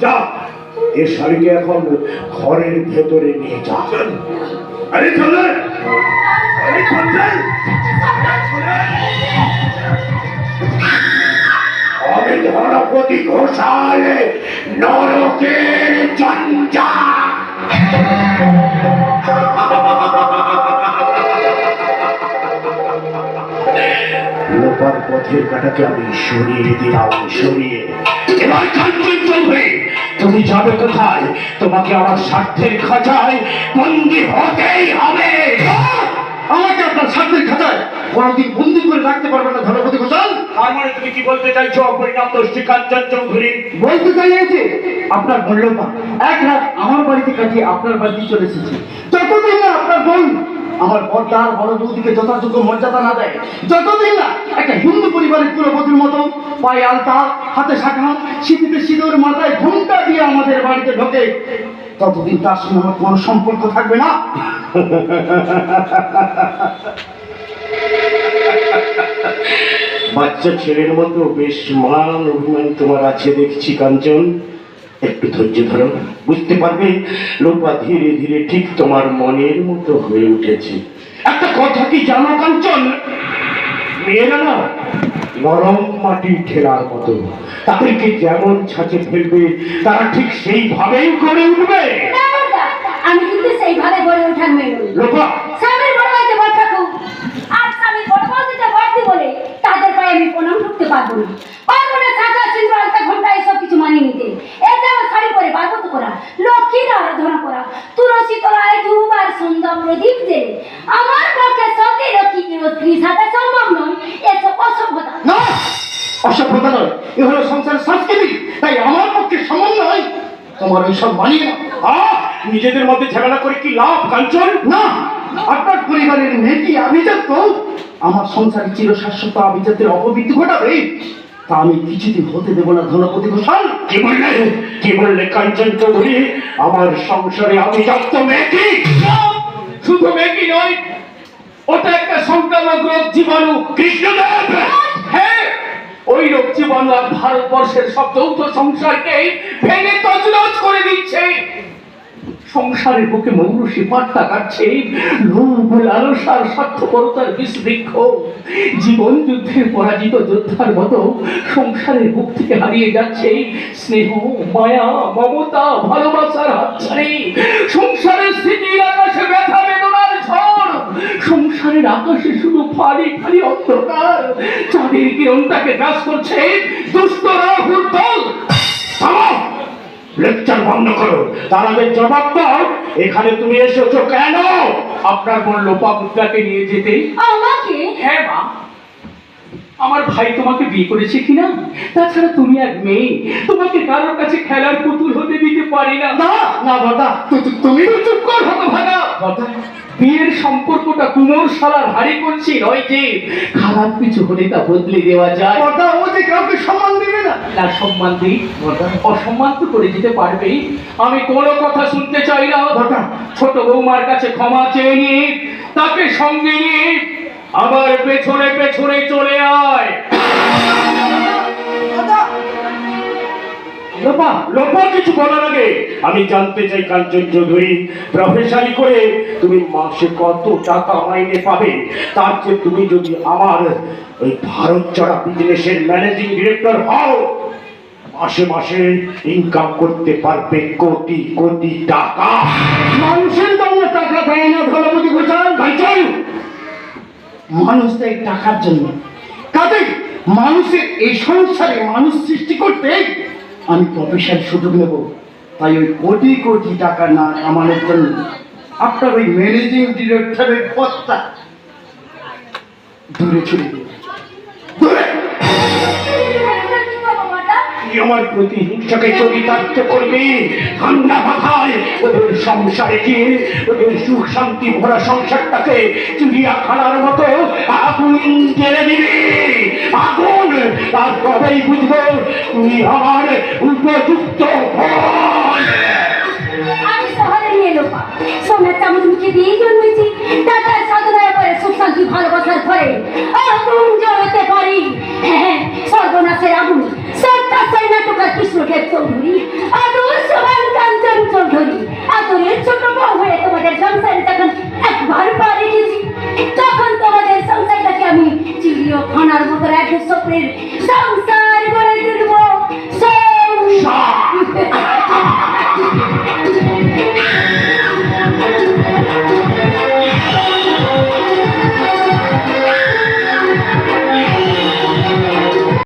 যা, এ শাড়িকে এখন ঘরের ভেতরে নিয়ে যা। আরে চলে, আরে চলে। আমি ধনপতি ঘোষাল, নরকের জঞ্জা। লোপার পথের কাটাকে আমি সরিয়ে দিলাম, সরিয়ে। এবার কাঞ্চন চলবে। তুমি যাবে কোথায়? তোমাকে আমার স্বার্থের খাঁচায় বন্দি হতেই হবে। আমাকে আপনার স্বার্থের খাঁচায় কোনদিন বন্দি করে রাখতে পারবে না ধনপতি ঘোষাল। তার মানে তুমি কি বলতে চাইছো অপরিণাম দোষী কাঞ্চন চৌধুরী? বলতে চাইছে আপনার মূল্যবান এক রাত আমার বাড়িতে কাটিয়ে আপনার বাড়িতে চলে এসেছি। যতদিন না আপনার বোন আমার বড়দার বড় বৌদিকে যথাযোগ্য মর্যাদা না দেয়, যতদিন না একটা হিন্দু পরিবারের কুলবধূর মতো পায়ে আলতা, হাতে শাখা, শীতিতে সিঁদুর, মাথায় ঘুমটা দিয়ে আমাদের বাড়িতে ঢোকে, ততদিন তার সঙ্গে আমার কোনো সম্পর্ক থাকবে না। বাচ্চা ছেলের মতো বেশ মান অভিমান তোমার আছে দেখছি কাঞ্চন। একটু ধৈর্য ধরো, বুঝতে পারবে লোপা ধীরে ধীরে ঠিক তোমার মনের মতো হয়ে উঠেছে। একটা কথা কি জানো কাঞ্চন, মেয়েরা না নরম মাটি ঠেলার মতো, তাদেরকে যেমন ছাঁচে ফেলবে তারা ঠিক সেইভাবেই গড়ে উঠবে। আমি কিন্তু সেইভাবে গড়ে ওঠার মেয়ে নই। লোপা, স্বামীর বড় হইতে বড় থাকুক আর স্বামীর বড় হইতে বাড়তি বলে তাদের পায়ে আমি প্রণাম ঢুকতে পারবো না। পারবো না শাখা, সিঁদুর, আলতা, ঘণ্টা এসব কিছু মানিয়ে নিতে। এটা আমার শাড়ি পরে বারবত করা, লক্ষ্মীর আরাধনা করা, তুলসী তলায় ধূপ আর সন্ধ্যা প্রদীপ জেলে আমার পক্ষে সত্যি লক্ষ্মী স্ত্রী সাথে সম্ভব নয়। এসব অসভ্যতা। না, অসভ্যতা নয়, এ হলো সংসারের সংস্কৃতি, তাই আমার পক্ষে সমান নয়। তোমার এইসব মানিয়ে না। নিজেদের মধ্যে ঝামেলা করে কি লাভ কাঞ্চন? না, আপনার পরিবারের মেয়েটি আভিজাত্য আমার সংসারে চির শাশ্বত আভিজাত্যের অপবৃদ্ধি ঘটাবে, তা আমি কিছুদিন হতে দেব না ধনপতি ঘোষাল। কি বললে, কি বললে কাঞ্চন চৌধুরী? আমার সংসারে আভিজাত্য মেয়েটি? শুধু মেয়েটি নয়, ওটা একটা সংক্রামক রোগ জীবাণু। কৃষ্ণদেব, হ্যাঁ, ওই রোগ জীবাণু আর ভারতবর্ষের সব যৌথ সংসারকে ভেঙে তছনছ করে দিচ্ছে। সংসারের বুকে মৌরসী পাট্টা কাটছে, লোভ, লালসার, স্বার্থপরতার বিষবৃক্ষ জীবন যুদ্ধের পরাজিত যোদ্ধার মতো সংসারের বুক থেকে হারিয়ে যাচ্ছে স্নেহ, মায়া, মমতা, ভালোবাসার হাতছানি। সংসারের স্মৃতির আকাশে ব্যথা বেদনার ঝড়, সংসারের আকাশে শুধু ফাড়ি ফাড়ি অন্ধকার। চাঁদের কিরণটাকে গ্রাস করছে দুষ্ট রাহুর দল। লেকচার বন্ধ করো, তার আগে জবাব দাও, এখানে তুমি এসেছো কেন? আপনার বোন লোপামুদ্রাকে নিয়ে যেতে। আমাকে? হ্যাঁ মা, আমার ভাই তোমাকে বিয়ে করেছে কিনা? তাছাড়া তুমি এক মেয়ে, তোমাকে কারোর কাছে খেলার পুতুল হতে দিতে পারি না। না না বড়দা, তুমি চুপ কর হতভাগা। বড়দা, বিয়ের সম্পর্কটা কুমোর শালার হাড়ি করছি নয় যে খারাপ কিছু হলে তা বদলে দেওয়া যায়। বড়দা, ও যে কাউকে সম্মান দেবে না। না, সম্মান দিই, অসম্মান তো করে দিতে পারবেই। আমি কোনো কথা শুনতে চাই না। বড়দা, ছোট বৌমার কাছে ক্ষমা চেয়ে নি, তাকে সঙ্গে নিয়ে আবার পেছনে পেছনে চলে আয়। লোপা, লোপা কিছু বলার আগে আমি জানতে চাই কাঞ্চন চৌধুরী, প্রফেশনালি করে তুমি মাসে কত টাকা মাইনে পাবে? তার চেয়ে তুমি যদি আমার ওই ভারত চড়া বিজনেসের ম্যানেজিং ডিরেক্টর হও, মাসে মাসে ইনকাম করতে পারবে কোটি কোটি টাকা। মানুষের জন্য টাকা দেয় না ধনপতি ঘোষাল। কাঞ্চন, মানুষ দেয় টাকার জন্য, কাজে মানুষের এই সংসারে মানুষ সৃষ্টি করতে আমি প্রফেশনাল সুযোগ নেব। তাই ওই কোটি কোটি টাকা না কামানোর জন্য আপনার ওই ম্যানেজিং ডিরেক্টরের পদটা দূরে ছড়িয়ে দেব। দূরে। আমার প্রতি হিংসাকে চরিতার্থ করবি, ঠান্ডা মাথায় ওদের সংসারে গিয়ে ওদের সুখ শান্তি ভরা সংসারটাকে চিড়িয়াখানার মতো আগুন জ্বেলে দিবি। আগুন, তার তবেই বুঝবো তুই আমার উপযুক্ত ফল। আমি শহরে নিয়ে লোপা সোনার চামচ মুখে দিয়ে জন্মেছি, টাকার সাধনায় পরে সুখ শান্তি ভালোবাসার ঘরে আগুন জ্বালাতে পারি। হ্যাঁ, চৌধুরী, আজ